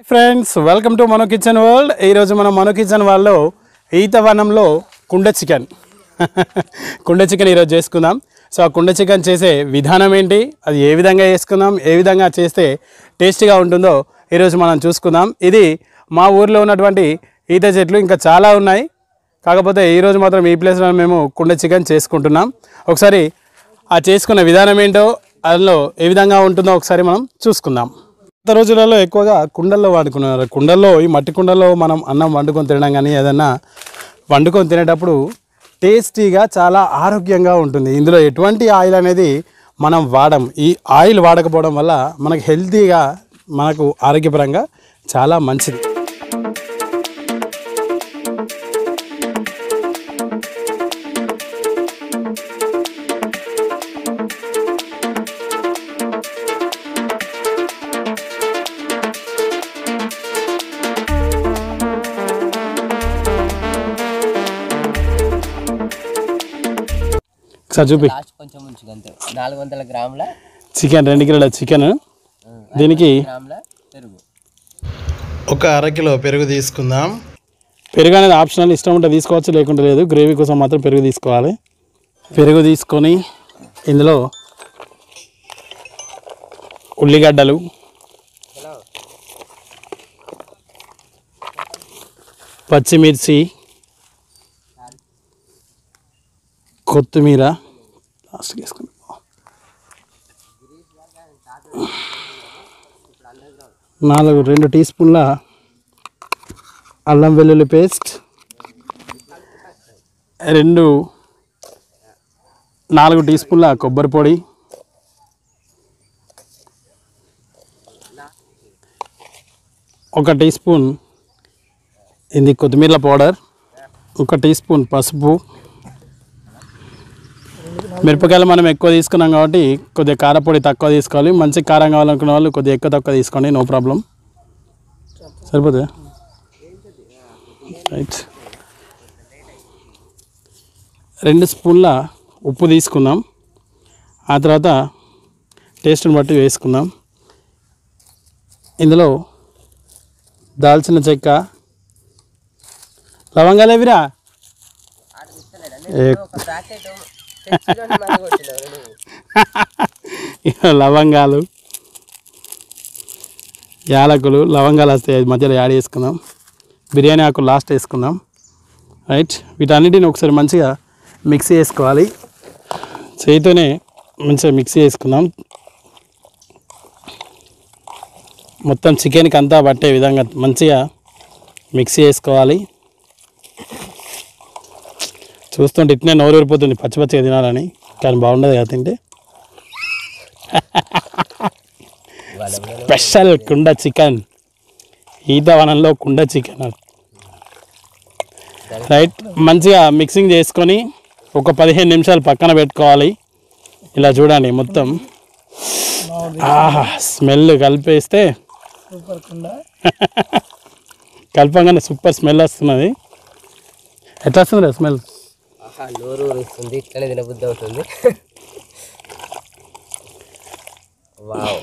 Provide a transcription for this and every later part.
Friends welcome to Mano kitchen world. ఈరోజు మనం మనో kitchen వాళ్ళలో ఈతవనంలో కుండ చికెన్ కుండ చికెన్ ఈరోజు చేసుకుందాం. సో ఆ కుండ చికెన్ చేసే విధానం ఏంటి, అది ఏ విధంగా చేసుకుందాం, ఏ విధంగా చేస్తే టేస్టీగా ఉంటుందో ఈరోజు మనం చూసుకుందాం. ఇది మా ఊర్లో ఉన్నటువంటి ఈత చెట్లు ఇంకా చాలా ఉన్నాయి, కాకపోతే ఈరోజు మాత్రం ఈ ప్లేస్లో మేము కుండ చికెన్ చేసుకుంటున్నాం. ఒకసారి ఆ చేసుకున్న విధానం ఏంటో, అందులో ఏ విధంగా ఉంటుందో ఒకసారి మనం చూసుకుందాం. గత రోజులలో ఎక్కువగా కుండల్లో వాడుకున్నారు. కుండల్లో, ఈ మట్టి కుండల్లో మనం అన్నం వండుకొని తినడం కానీ ఏదన్నా వండుకొని తినేటప్పుడు టేస్టీగా చాలా ఆరోగ్యంగా ఉంటుంది. ఇందులో ఎటువంటి ఆయిల్ అనేది మనం వాడం. ఈ ఆయిల్ వాడకపోవడం వల్ల మనకు హెల్తీగా, మనకు ఆరోగ్యపరంగా చాలా మంచిది. చూపి కొంచెం 400 గ్రాముల చికెన్, 2 కిలోల చికెన్, దీనికి పెరుగు, ఒక అరకిలో పెరుగు తీసుకుందాం. పెరుగు అనేది ఆప్షనల్, ఇష్టం ఉంటే తీసుకోవచ్చు, లేకుంటే లేదు. గ్రేవీ కోసం మాత్రం పెరుగు తీసుకోవాలి. పెరుగు తీసుకొని ఇందులో ఉల్లిగడ్డలు, పచ్చిమిర్చి, కొత్తిమీర లాస్ట్కి వేసుకుని, 2 టీ స్పూన్ల అల్లం వెల్లుల్లి పేస్ట్, 4 టీ స్పూన్ల కొబ్బరి పొడి, 1 టీ స్పూన్ ఇది కొత్తిమీర పౌడర్, 1 టీ స్పూన్ పసుపు. మిరపకాయలు మనం ఎక్కువ తీసుకున్నాం కాబట్టి కొద్దిగా కారపొడి తక్కువ తీసుకోవాలి. మంచి కారం కావాలనుకునే వాళ్ళు కొద్దిగా ఎక్కువ తక్కువ తీసుకోండి, నో ప్రాబ్లం. సరిపోతుంది, రైట్. 2 స్పూన్ల ఉప్పు తీసుకుందాం. ఆ తర్వాత టేస్ట్ని బట్టి వేసుకుందాం. ఇందులో దాల్చిన చెక్క, లవంగాలు ఏవిరా, లవంగాలు, యాలకులు, లవంగాలు వస్తాయి, అది మధ్యలో యాడ్ చేసుకుందాం. బిర్యానీ ఆకులు లాస్ట్ వేసుకుందాం, రైట్. వీటన్నిటిని ఒకసారి మంచిగా మిక్సీ చేసుకోవాలి. చేతితోనే మంచిగా మిక్సీ చేసుకుందాం. మొత్తం చికెన్కి అంతా పట్టే విధంగా మంచిగా మిక్సీ చేసుకోవాలి. చూస్తుంటే ఇట్నే నోరు ఊరిపోతుంది పచ్చి పచ్చిగా తినాలని, కానీ బాగుండదు కదా తింటే. స్పెషల్ కుండ చికెన్, ఈతవనంలో కుండ చికెన్, రైట్. మంచిగా మిక్సింగ్ చేసుకొని ఒక 15 నిమిషాలు పక్కన పెట్టుకోవాలి. ఇలా చూడండి, మొత్తం స్మెల్ కలిపేస్తే కలపంగానే సూపర్ స్మెల్ వస్తున్నది. ఎట్లా వస్తుంది స్మెల్? నోరు ఊరుస్తుంది, ఇట్లనే తినబుద్ధి అవుతుంది. వావ్,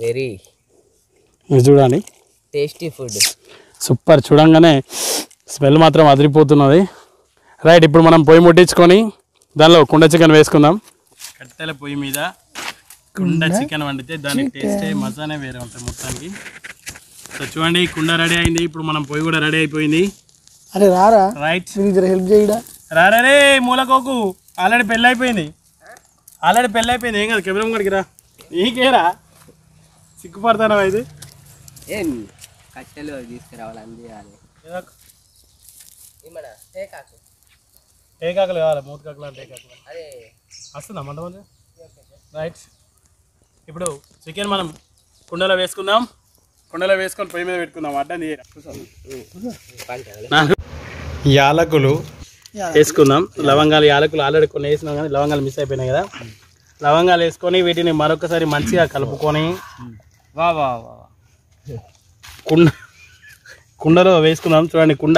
వెరీ చూడండి, టేస్టీ ఫుడ్, సూపర్. చూడంగానే స్మెల్ మాత్రం అదిరిపోతున్నది, రైట్. ఇప్పుడు మనం పొయ్యి ముట్టించుకొని దానిలో కుండ చికెన్ వేసుకుందాం. కట్టెల పొయ్యి మీద కుండ చికెన్ వండితే దాని టేస్టే మజానే వేరే ఉంటుంది మొత్తానికి. సో చూడండి, కుండ రెడీ అయింది. ఇప్పుడు మనం పొయ్యి కూడా రెడీ అయిపోయింది. అరే రారా, రైట్, హెల్ప్ చేయడా, రారే మూలకోకు. ఆల్రెడీ పెళ్ళి అయిపోయింది, ఏం కాదు. కెమెరా ముంగడికి రా, నీకేరా సిగ్గుపడతానా? ఇది ఏం కట్టెలు తీసుకురావాలి, అందియాలి. టేకాకులు కావాలి, మూతకాకులు అంటే టేకాకులు. అదే వస్తుందా మంట మంచి, రైట్. ఇప్పుడు చికెన్ మనం కుండలో వేసుకుందాం. కుండలో వేసుకొని పొయ్యి మీద పెట్టుకుందాం. అడ్డం యాలకులు వేసుకుందాం. లవంగాలు, యాలకులు ఆల్రెడీ కొన్ని వేసినాం కానీ లవంగాలు మిస్ అయిపోయినాయి కదా. లవంగాలు వేసుకొని వీటిని మరొకసారి మంచిగా కలుపుకొని కుండలో వేసుకుందాం. చూడండి, కుండ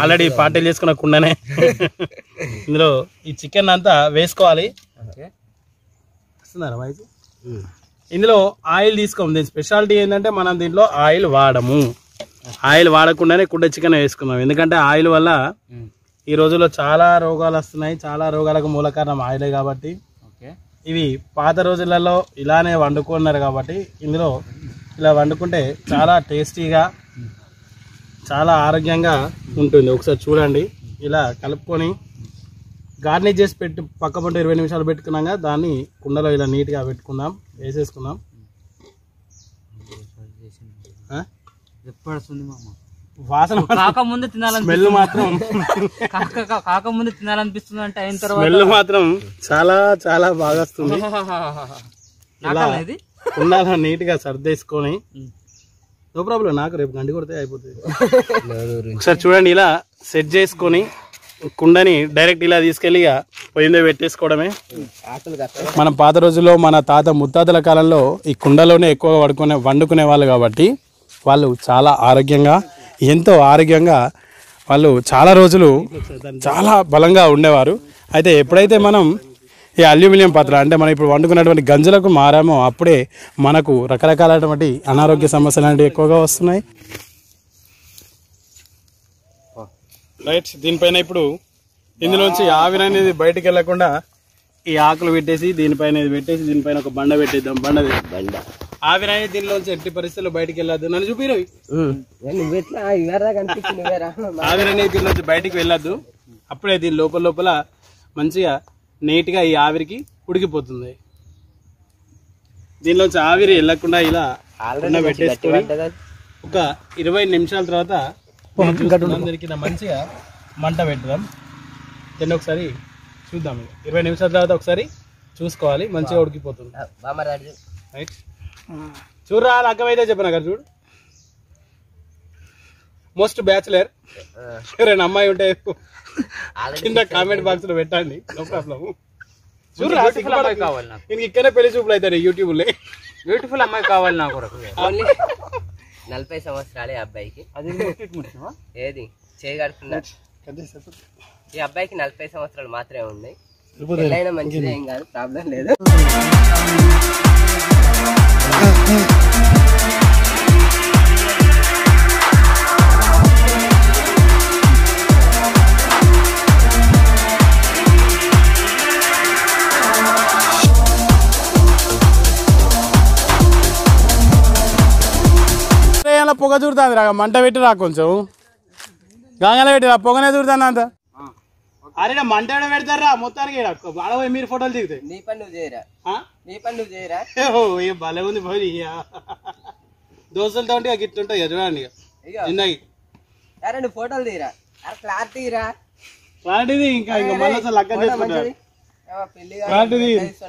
ఆల్రెడీ పార్టీలు చేసుకున్న కుండనే. ఇందులో ఈ చికెన్ అంతా వేసుకోవాలి. వస్తున్నారా వాయిస్? ఇందులో ఆయిల్ తీసుకోము. దీని స్పెషాలిటీ ఏంటంటే మనం దీంట్లో ఆయిల్ వాడము. ఆయిల్ వాడకుండానే కుండ చికెన్ వేసుకుందాం. ఎందుకంటే ఆయిల్ వల్ల ఈ రోజుల్లో చాలా రోగాలు వస్తున్నాయి. చాలా రోగాలకు మూల కారణం ఆయిలే కాబట్టి ఇవి పాత రోజులలో ఇలానే వండుకున్నారు కాబట్టి ఇందులో ఇలా వండుకుంటే చాలా టేస్టీగా చాలా ఆరోగ్యంగా ఉంటుంది. ఒకసారి చూడండి. ఇలా కలుపుకొని గార్నిష్ చేసి పెట్టి పక్క పంట 20 నిమిషాలు పెట్టుకున్నాక దాన్ని కుండలో ఇలా నీట్గా పెట్టుకుందాం, వేసేసుకుందాం. వాసన కాకముందు తినాలని స్మెల్ మాత్రం కాకముందు తినాలనిపిస్తుంది అంటే అయిన తర్వాత స్మెల్ మాత్రం చాలా చాలా బాగా వస్తుంది. ఇలా ఇది కుండలో నీట్గా సర్దేసుకొని నో ప్రాబ్లం, నాకు రేపు గండి కొడితే అయిపోతుంది. ఒకసారి చూడండి. ఇలా సెట్ చేసుకొని కుండని డైరెక్ట్ ఇలా తీసుకెళ్ళి పొయ్యి మీద పెట్టేసుకోవడమే. మనం పాత రోజుల్లో మన తాత ముత్తాతల కాలంలో ఈ కుండలోనే ఎక్కువగా వండుకునే వాళ్ళు కాబట్టి వాళ్ళు చాలా ఆరోగ్యంగా, ఎంతో ఆరోగ్యంగా వాళ్ళు చాలా రోజులు చాలా బలంగా ఉండేవారు. అయితే ఎప్పుడైతే మనం ఈ అల్యూమినియం పాత్ర అంటే మనం ఇప్పుడు వండుకున్నటువంటి గంజులకు మారామో అప్పుడే మనకు రకరకాలైనటువంటి అనారోగ్య సమస్యలు అనేవి ఎక్కువగా వస్తున్నాయి. రైట్. దీనిపైన ఇప్పుడు ఇందులోంచి ఆవిరి అనేది బయటికి వెళ్లకుండా ఈ ఆకులు పెట్టేసి దీనిపైన పెట్టేసి దీనిపైన ఒక బండ పెట్టేద్దాం. బండ ఆవిరి అనేది దీనిలోంచి ఎట్టి పరిస్థితుల్లో బయటికి వెళ్ళొద్దు. నన్ను చూపిరు. ఆవిరి అనేది దీనిలోంచి బయటికి వెళ్ళొద్దు. అప్పుడే దీని లోపల మంచిగా నీట్ గా ఈ ఆవిరికి ఉడికిపోతుంది. దీనిలోంచి ఆవిరి వెళ్ళకుండా ఇలా పెట్టేసుకొని ఒక 20 నిమిషాల తర్వాత దొరికిన మంచిగా మంట పెట్టుదాం. దీన్ని ఒకసారి చూద్దాం. 20 నిమిషాల తర్వాత ఒకసారి చూసుకోవాలి. మంచిగా ఉడికిపోతుంది. రైట్. చూడరా అక్కవైతే చెప్పిన కదా చూడు. మోస్ట్ బ్యాచులర్ ఎవరైనా అమ్మాయి ఉంటే కింద కామెంట్ బాక్స్ లో పెట్టండి. No problem. చూడరా ఇక్కడే పెళ్లి చూపులు అవుతాయి యూట్యూబ్ లో. బ్యూటిఫుల్ అమ్మాయి కావాలి నాకు 40 సంవత్సరాలే అబ్బాయికి. ఏది చేయగడుతున్నా ఈ అబ్బాయికి 40 సంవత్సరాలు మాత్రమే ఉన్నాయి. పెళ్ళైనా మంచిదే, ఏం కాదు, ప్రాబ్లం లేదు. పొగ చూడుతుంది రా. మంట పెట్టి రా, కొంచెం గంగలో పెట్టి రా. పొగనే చూడుతాను అంత. అరే మంట పెడతారా మొత్తానికి అడవ మీరు ఫోటోలు దిగుతాయి. నీ పని నువ్వు చేయరా, నీ పని నువ్వు చేయరా. భలే ఉంది పోయి. దోస్తులతో ఉంటే గిట్టుంటాయి చూడండి. నువ్వు ఫోటోలు తీరా, క్లారిటీ తీరా. క్లారిటీ ఇంకా మళ్ళీ అసలు లగ్గం చేసుకుంటారు.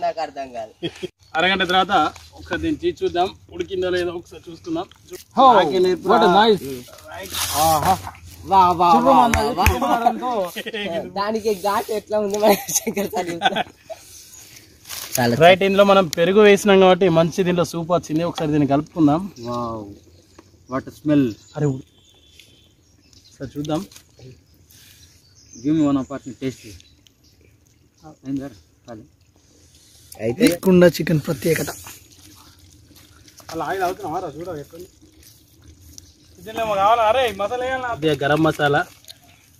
నాకు అర్థం కాదు. అరగంట తర్వాత ఒకసారి దీన్ని తీసి చూద్దాం ఉడికిందో లేదో ఒకసారి చూసుకుందాం. దానికి ఘాట్ ఎట్లా ఉంది రైట్. ఇందులో మనం పెరుగు వేసినాం కాబట్టి మంచి దీంట్లో సూప్ వచ్చింది. ఒకసారి దీన్ని కలుపుకుందాం. What smell. అరే సార్ చూద్దాం. Give me one of taste. అయితే కుండ చికెన్ ప్రత్యేకత. అలా ఆయిల్ అవుతున్నారా చూడ ఎక్కడ కావాలా. అరే మసాలా వేయాలి. కొద్దిగా గరం మసాలా,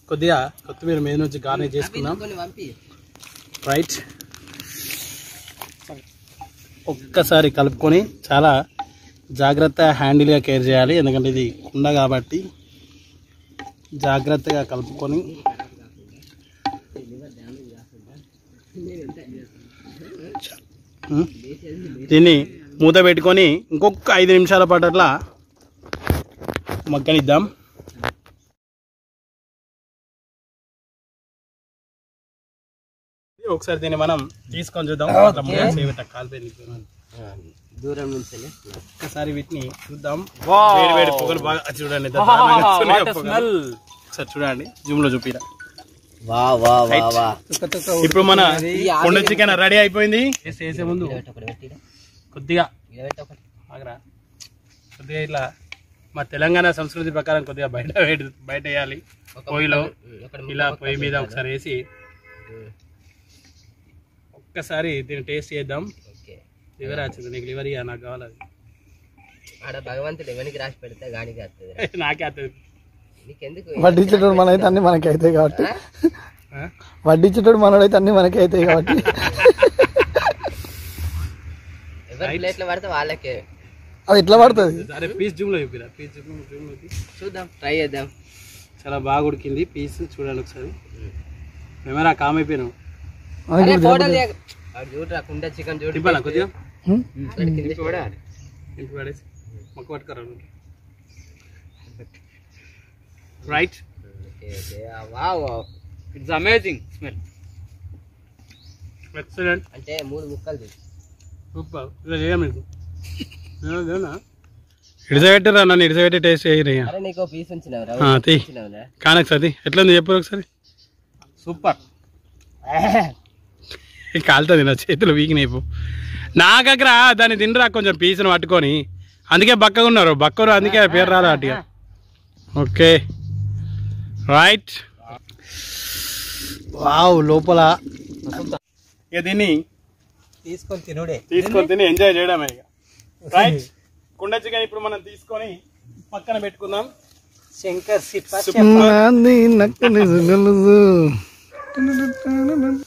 కొద్దిగా కొత్తిమీర మీద నుంచి గార్నిష్ చేసుకుందాం. రైట్. ఒక్కసారి కలుపుకొని చాలా జాగ్రత్తగా హ్యాండిల్గా కేర్ చేయాలి. ఎందుకంటే ఇది కుండ కాబట్టి జాగ్రత్తగా కలుపుకొని దీన్ని మూత పెట్టుకొని ఇంకొక 5 నిమిషాల పాటు అట్లా మగ్గనిద్దాం. ఒకసారి దీన్ని మనం తీసుకొని చూద్దాం. దూరం నుంచి ఒక్కసారి వీటిని చూద్దాం. వేడి పొగలు బాగా చూడండి. ఒకసారి చూడండి, జూమ్ లో చూపిరా. ఇప్పుడు మన కుండ చికెన్ రెడీ అయిపోయింది. వేసే ముందు కొద్దిగా కొద్దిగా ఇట్లా మా తెలంగాణ సంస్కృతి ప్రకారం కొద్దిగా బయట వేయాలి. పొయ్యిలో ఇలా పొయ్యి మీద ఒకసారి వేసి ఒక్కసారి దీన్ని టేస్ట్ చేద్దాం. లివర్ వచ్చింది నీకు లివర్ ఇయ్య నాకు కావాలి అది ఆడ భగవంతుడు ఎవరికి రాసి పెడితే గానికి వస్తుంది నాకే వస్తుంది నీకెందుకు వడ్డించేటోడు మనైతే అన్ని మనకి అవుతాయి కాబట్టి వడ్డించేటోడు మనోడైతే అన్ని మనకి అవుతాయి కాబట్టి ఎవరి ప్లేట్లో పడితే వాళ్ళకే అది ఎట్లా పడుతుంది అరే పీస్ జూమ్లో చెప్పిరా పీస్ జూమ్లో చూద్దాం ట్రై చేద్దాం చాలా బాగా ఉడికింది పీస్ చూడండి ఒకసారి కెమెరా కామ్ అయిపోయినావు అరే ఫోటోలు చూడరా కుండ చికెన్ చూడు తిప్పాలా కొద్దిగా కింద చూడాలి ఇంటి పడేసి మొక్క పట్టుకోరా right wow it's amazing smell. Excellent అంటే 3 ముక్కలు తీసి సూపర్ ఇలా చేయ మీకు ఇడిసబెట్టరా నన్ను ఇడిసబెట్టి టేస్ట్ చేయరయ్యా అరే నీకు పీస్ ఉంచినవరా తీ కానక్ సది ఎట్లా ఉంది చెప్పు ఒకసారి సూపర్. కాలుతుంది నా చేతులు వీకినైపు నా దగ్గర దాన్ని తినరా కొంచెం పీసును పట్టుకొని అందుకే బక్కగా ఉన్నారు బక్కరు అందుకే పేరు రాదా అటుగా ఓకే రైట్ వావ్ లోపల ఇక దీన్ని తీసుకొని తిని ఎంజాయ్ చేయడమే ఇక రైట్ కుండ చికెన్ ఇప్పుడు మనం తీసుకొని పక్కన పెట్టుకుందాం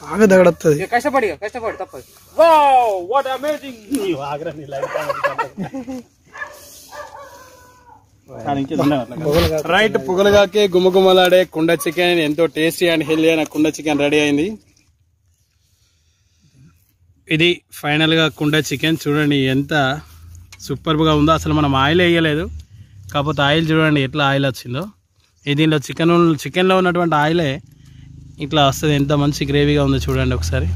బాగా దగడత్తది కష్టపడి తప్పదు. వావ్ వాట్ అమేజింగ్ ఆగ్రహం రైట్ పొగలుగాకే గుమగుమలాడే కుండ చికెన్ ఎంతో టేస్టీ అండ్ హెల్దీ అయిన కుండ చికెన్ రెడీ అయింది. ఇది ఫైనల్ గా కుండ చికెన్ చూడండి ఎంత సూపర్ గా ఉందో. అసలు మనం ఆయిల్ వేయలేదు కాకపోతే ఆయిల్ చూడండి ఎట్లా ఆయిల్ వచ్చిందో. దీనిలో చికెన్లో ఉన్నటువంటి ఆయిలే ఇట్లా వస్తుంది. ఎంత మంచి గ్రేవీగా ఉందో చూడండి ఒకసారి.